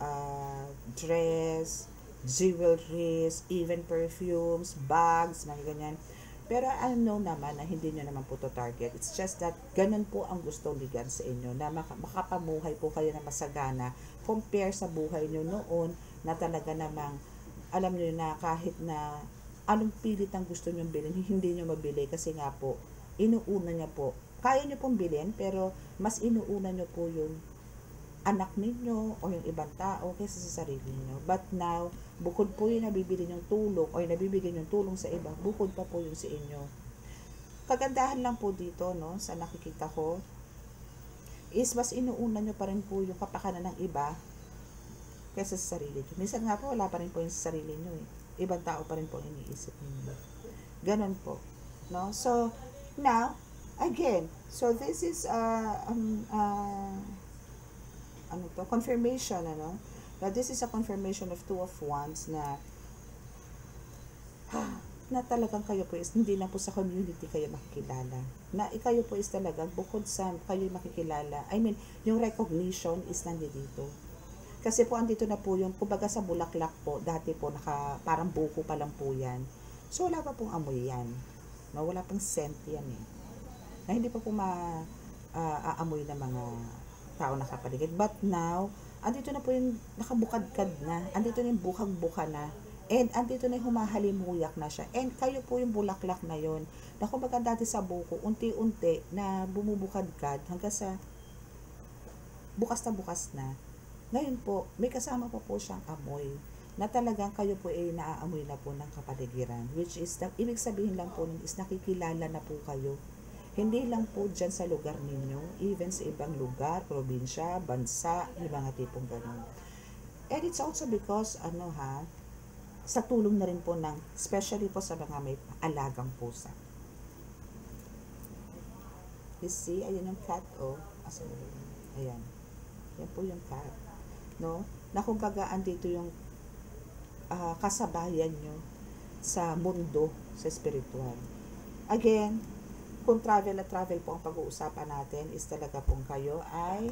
A: dress, jewelries, even perfumes, bags, mga ganyan. Pero I know naman na hindi nyo naman po to target. It's just that ganun po ang gusto ni God sa inyo, na makapamuhay po kayo na masagana compare sa buhay nyo noon na talaga namang alam nyo na kahit na anong pilit ang gusto nyo bilhin, hindi nyo mabili kasi nga po, inuuna nyo po. Kaya nyo pong bilhin pero mas inuuna nyo po yung anak ninyo o yung ibang tao kaysa sa sarili niyo. But now, bukod po yung nabibili nyong tulong o yung nabibigay nyong tulong sa iba, bukod pa po yung sa inyo. Kagandahan lang po dito, no, sa nakikita ko, is mas inuuna nyo pa rin po yung kapakanan ng iba kaysa sa sarili nyo. Minsan nga po, wala pa rin po yung sa sarili nyo eh. Ibang tao pa rin po iniisip ninyo. Ganon po. No? So, now, again, so this is confirmation, ano, na this is a confirmation of Two of Wands na na talagang kayo po is hindi na po sa community kayo makikilala, na kayo po is talagang bukod sa kayo makikilala, I mean, yung recognition is nandito. Kasi po andito na po yung, kumbaga sa bulaklak po, dati po parang buko pa lang po yan. So wala pa pong amoy yan. No, wala pong scent yan eh. Na hindi pa po aamoy ng mga tao nakapaligid. But now, andito na po yung nakabukadkad na. Andito na yung bukag-buka na. And andito na yung humahalimuyak na siya. And kayo po yung bulaklak na yon. Na kumbaga dati sa buko, unti-unti na bumubukadkad hanggang sa bukas na bukas na. Ngayon po, may kasama pa po siyang amoy. Na talagang kayo po ay naaamoy na po ng kapaligiran. Which is, ibig sabihin lang po nun is nakikilala na po kayo. Hindi lang po dyan sa lugar ninyo, even sa ibang lugar, probinsya, bansa, yung mga tipong ganun. And it's also because, sa tulong na rin po ng, especially po sa mga may alagang pusa. You see, ayan yung cat, oh. Ayan. Yan po yung cat. No? Na kumbaga, andito yung kasabayan nyo sa mundo, sa spiritual. Again, kung travel po ang pag-uusapan natin, is talaga pong kayo ay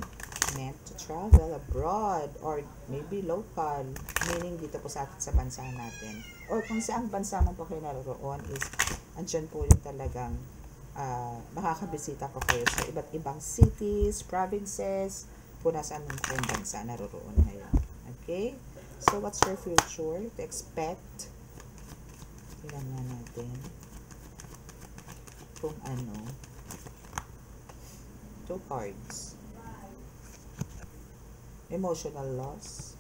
A: meant to travel abroad or maybe local, meaning dito po sa bansa natin. Or kung saang bansa man po kayo naroon is, andyan po yung talagang makakabisita po kayo sa iba't ibang cities, provinces, kung nasaan po yung bansa naroon ngayon. Okay? So, what's your future to expect? Tingnan nga natin kung ano. 2 cards. Emotional loss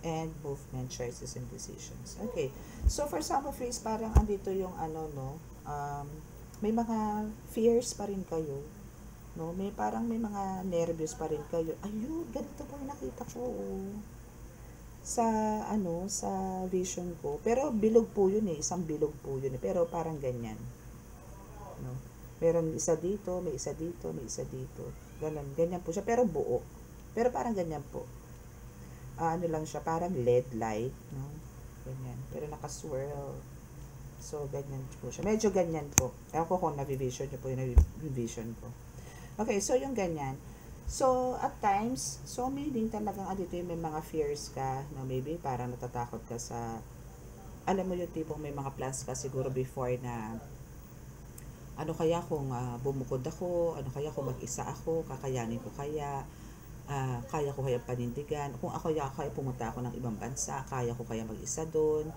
A: and movement, choices, and decisions. Okay. So, for some of you, parang andito yung ano, no, may mga fears pa rin kayo. No? May parang may mga nervous pa rin kayo. Ayun, ganito po yung nakita ko. Sa, ano, sa vision ko. Pero, bilog po yun eh. Isang bilog po yun eh. Pero, parang ganyan. No? Meron isa dito, may isa dito, may isa dito. Ganun, ganyan po siya. Pero, buo. Pero, parang ganyan po. Ano lang siya, parang LED light, no? Ganyan. Pero naka-swirl. So, ganyan po siya. Medyo ganyan po. Ewan ko kung navivision nyo po yung navivision ko. Okay, so yung ganyan. So, at times, so meaning talagang dito yung may mga fears ka, no? Maybe parang natatakot ka sa, alam mo yung tipong may mga plans ka siguro before na, ano kaya kung bumukod ako, ano kaya kung mag-isa ako, kakayanin ko kaya, kaya ko kaya panindigan, kung ako kaya pumunta ako ng ibang bansa, kaya ko kaya mag-isa doon,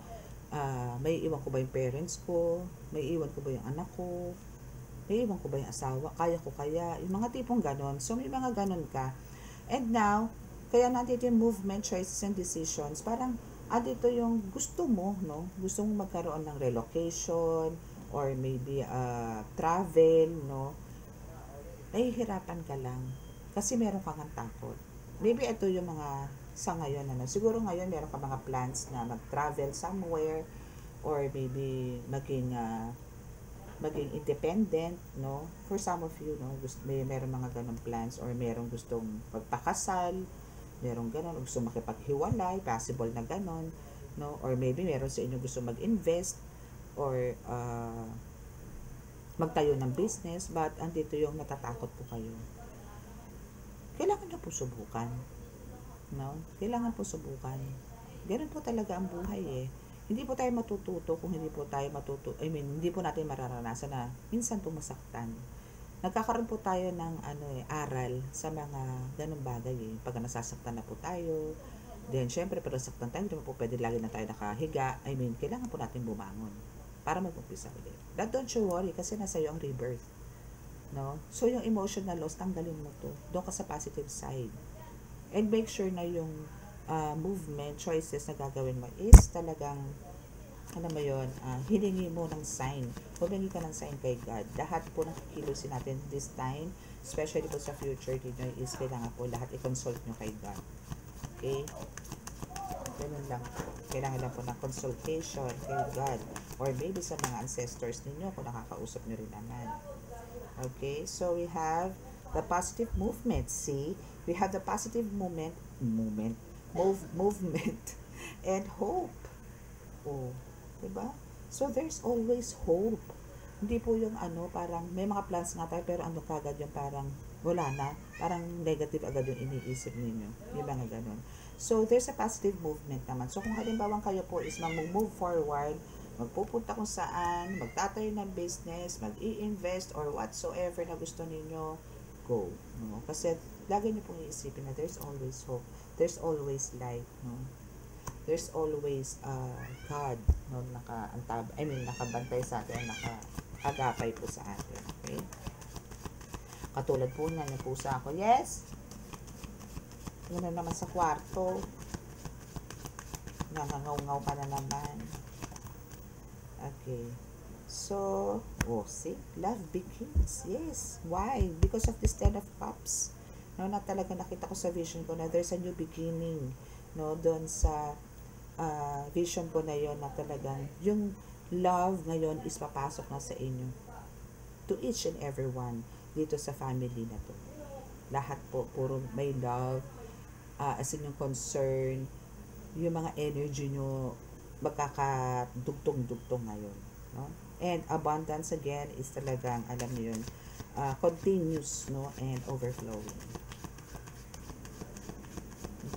A: may iwan ko ba yung parents ko, may iwan ko ba yung anak ko, may iwan ko ba yung asawa, kaya ko kaya, yung mga tipong ganon. So may mga ganon ka. And now, kaya nandito yung movement, choices, and decisions, parang dito yung gusto mo, no? Gusto mo magkaroon ng relocation, or maybe travel, no? Nahihirapan ka lang kasi meron kang takot. Maybe ito yung mga sa ngayon, ano, siguro ngayon meron ka mga plans na mag-travel somewhere, or maybe maging independent, no? For some of you, no, meron mga ganong plans, or meron gustong magpakasal, meron ganon, gusto makipaghiwalay, possible na ganon, no? Or maybe meron sa inyo gusto mag-invest, or magtayo ng business, but andito yung natatakot po kayo. Kailangan nyo po subukan. No? Kailangan po subukan. Ganun po talaga ang buhay eh. Hindi po tayo matututo kung hindi po tayo hindi po natin mararanasan na minsan po masaktan. Nagkakaroon po tayo ng aral sa mga ganung bagay eh. Pag nasasaktan na po tayo, then syempre pag nasaktan tayo, hindi po pwede lagi na tayo nakahiga. Kailangan po natin bumangon para mag-umpisa ulit. But don't you worry kasi nasa iyo ang rebirth. No? So, yung emotional loss, tanggalin mo to. Doon ka sa positive side. And make sure na yung movement, choices na gagawin mo is talagang, ano mo yun, hilingi mo ng sign. Humingi ka ng sign kay God. Lahat po ng kikilusin natin this time, especially po sa future dinyo, is kailangan po lahat i-consult nyo kay God. Okay? Ganun lang. Kailangan lang po ng consultation kay God. Or maybe sa mga ancestors ninyo kung nakakausap nyo rin naman. Okay, so we have the positive movement. See, we have the positive movement, and hope. Oh, diba? So there's always hope. Hindi po yung parang may mga plans nga tayo, pero kagad yung parang wala na, parang negative agad yung iniisip ninyo. Yung mga ganun. So there's a positive movement naman. So kung halimbawa kayo po is mag-move forward, magpupunta kung saan, magtatayo ng business, mag-i-invest, or whatsoever na gusto ninyo, go. No? Kasi lagi niyo pong iisipin na there's always hope. There's always light. No? There's always God, no? Nakabantay sa atin, nakagapay po sa atin. Okay? Katulad po na yung pusa ako. Yes? Yun na naman sa kwarto. Nangangaw-ngaw ka na naman. Okay. So, see? Love begins. Yes. Why? Because of this 10 of Cups. No, na talaga nakita ko sa vision ko na there's a new beginning. No, doon sa vision ko na yon na talagang yung love ngayon is papasok na sa inyo. To each and every one dito sa family na to. Lahat po, puro may love. As in yung concern, yung mga energy nyo, magkakadugtong-dugtong ngayon. No? And abundance again is talagang, alam niyo yun, continuous, no, and overflowing.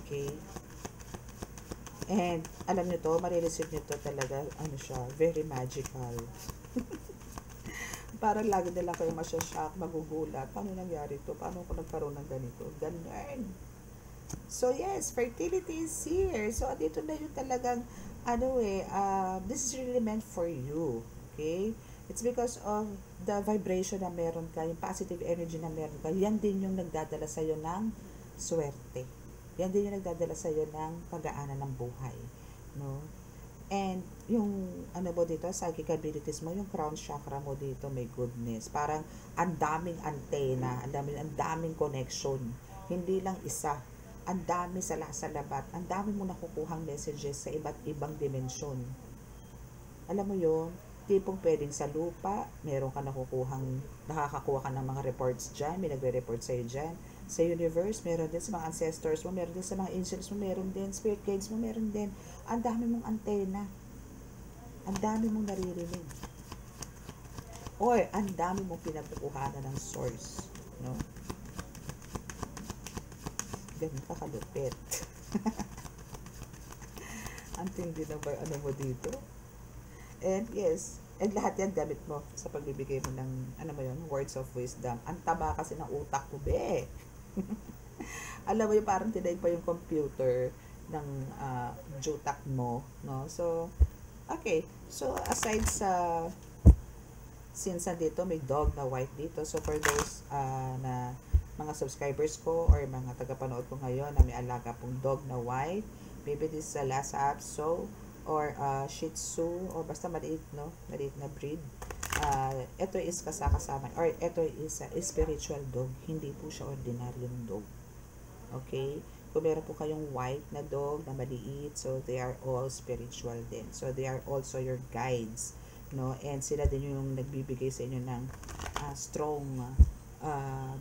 A: Okay? And alam niyo to, marireceive niyo to talaga, siya, very magical. Parang lagi nila kayo masyashock, magugulat. Paano nangyari to? Paano ko nagkaroon ng ganito? Ganun. So, yes, fertility is here. So, dito na yung talagang, this is really meant for you. Okay? It's because of the vibration na meron ka, yung positive energy na meron ka. Yan din yung nagdadala sa'yo ng swerte. Yan din yung nagdadala sa'yo ng pag-aanan ng buhay. No? And yung mo dito, psychic abilities mo, yung crown chakra mo dito, may goodness. Parang ang daming antena, ang daming connection. Hindi lang isa. Ang dami sa labat. Ang dami mo nakukuhang messages sa iba't ibang dimensyon. Alam mo yun? Tipong pwedeng sa lupa, meron ka nakakakuha ka ng mga reports dyan, may nagre-report sa'yo dyan. Sa universe, meron din sa mga ancestors mo, meron din sa mga angels mo, meron din, spirit guides mo, meron din. Ang dami mong antena. Ang dami mong naririnig. Or, ang dami mong pinagkukuhanan ng source. No? Ganun ka kalupit. Ang tindi na ba mo dito? And yes, and lahat yan gamit mo sa pagbibigay mo ng, words of wisdom. Ang taba kasi ng utak mo, be. Alam mo yung parang tinaig pa yung computer ng jutak mo, no? So, okay. So, aside sa, since dito may dog na white dito, so for those na mga subscribers ko or mga tagapanood ko ngayon na may alaga pong dog na white, maybe this is a Lhasa Apso or Shih Tzu or basta maliit na breed. Ito is kasama or ito is a spiritual dog, hindi po siya ordinaryong dog. Okay? Kung meron po kayong white na dog na maliit, so they are all spiritual din. So they are also your guides, no? And sila din yung nagbibigay sa inyo ng strong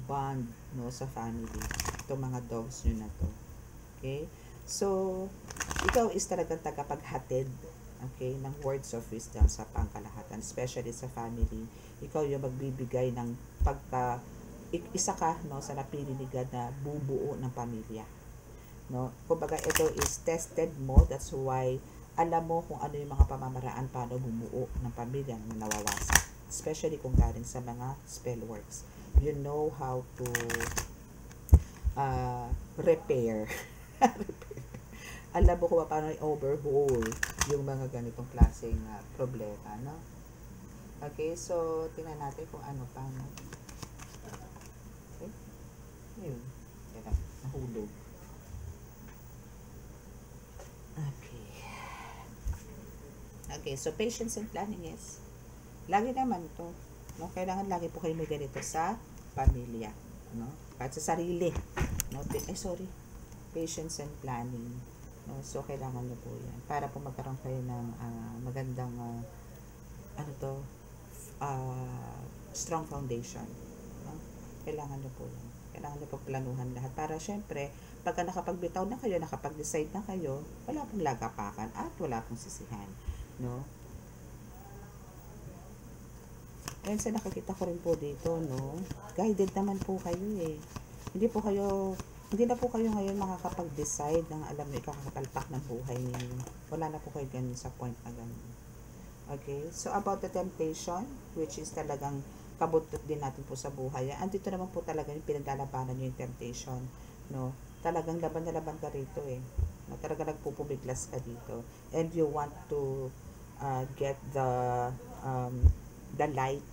A: bond, no, sa family. Itong mga dogs nyo na to. Okay? So, ikaw is talagang tagapaghatid, okay, ng words of wisdom sa pangkalahatan, especially sa family. Ikaw yung magbibigay ng isa ka, no, sa napili ni God na bubuo ng pamilya. No? Kumbaga, ito is tested mo. That's why alam mo kung ano yung mga pamamaraan paano bumuo ng pamilya na nawawasak. Especially kung galing sa mga spell works. You know how to repair. Alam mo kung paano i-overhaul yung mga ganitong klaseng problema, no? Okay, so tingnan natin kung ano pa. No? Okay. Yun. Kaya nahulog. Okay. Okay, so patience and planning is lagi naman to, no? Kailangan lagi po kayo may ganito sa pamilya, no? Kahit sa sarili, no? Patience and planning, no? So kailangan niyo po 'yan para po magkaroon kayo ng magandang strong foundation, no? Kailangan niyo po 'yan. Kailangan niyo po planuhan lahat para syempre pagka nakapagbitaw na kayo, nakapag-decide na kayo, wala pong lagapakan at wala pong sisihan, no? And sa nakikita ko rin po dito, no, guided naman po kayo eh. Hindi na po kayo ngayon makakapag-decide ng alam mo ikakapalpak ng buhay ninyo. Wala na po kayo ganun sa point na ganun. Okay? So, about the temptation, which is talagang kabutot din natin po sa buhay. Andito naman po talaga yung pinaglalabanan nyo yung temptation. No? Talagang laban na laban ka rito eh. No? Talagang nagpupumiglas ka dito. And you want to get the light,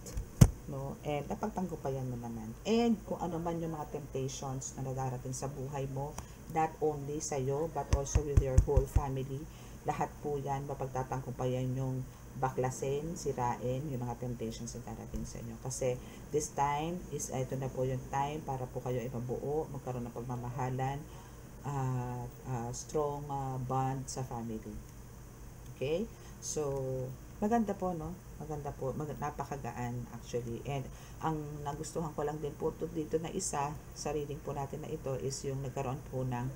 A: no? And napagtanggupayan mo naman. And kung ano man yung mga temptations na nadarating sa buhay mo, not only sa iyo but also with your whole family, lahat po yan mapagtatanggupayan yung baklasin, sirain yung mga temptations na darating sa inyo. Kasi this time is ito na po yung time para po kayo ay mabuo, magkaroon ng pagmamahalan, strong bond sa family. Okay? So, maganda po, no? Maganda po, napakagaan actually. And ang nagustuhan ko lang din po dito na isa sa reading po natin na ito is yung nagkaroon po ng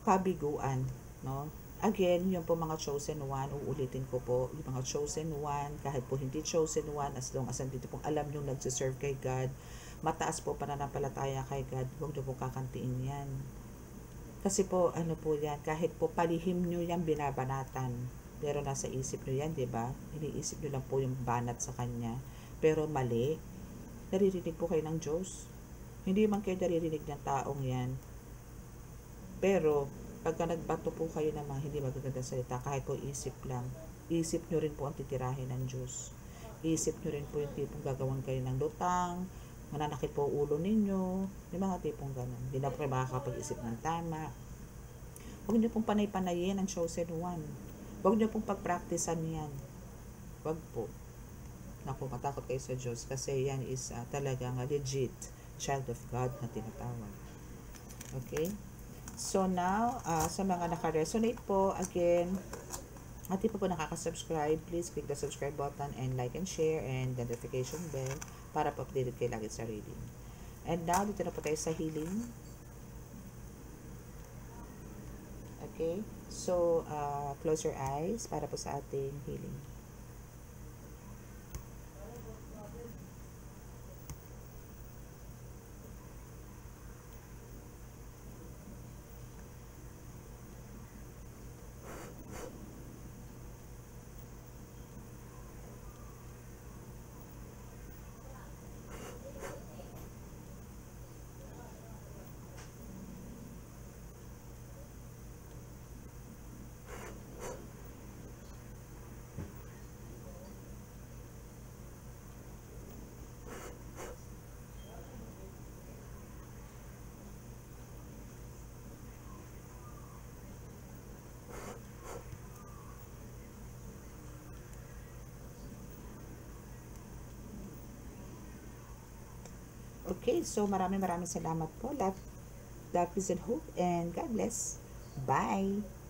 A: kabiguan, no? Again, yung po mga chosen one, uulitin ko po, yung mga chosen one, kahit po hindi chosen one, as long as andito pong alam nyo nagsiserve kay God, mataas po pananampalataya kay God, huwag nyo po kakantiin yan. Kasi po, ano po yan, kahit po palihim nyo yan, binabanatan. Pero nasa isip nyo yan, diba? Iniisip nyo lang po yung banat sa Kanya. Pero mali. Naririnig po kayo ng Diyos. Hindi man kayo naririnig ng taong yan. Pero, pagka nagbato po kayo ng mga hindi magagandang salita, kahit po isip lang, isip nyo rin po ang titirahin ng Diyos. Isip nyo rin po yung tipong gagawan kayo ng lutang, mananakit po ulo ninyo, yung mga tipong ganun. Hindi na po kayo makakapag-isip ng tama. Huwag nyo pong panay-panayin ang chosen one. Huwag nyo pong pag-practicean yan. Huwag po. Naku, matakot kayo sa Diyos kasi yan is talagang legit child of God na tinatawag. Okay? So now, sa mga naka-resonate po, again, at di pa po nakaka-subscribe, please click the subscribe button and like and share and the notification bell para po updated kayo lagi sa reading. And now, dito na po tayo sa healing. Okay? So, close your eyes para po sa ating healing. Okay, so maraming salamat po. Love, peace, and hope. And God bless. Bye!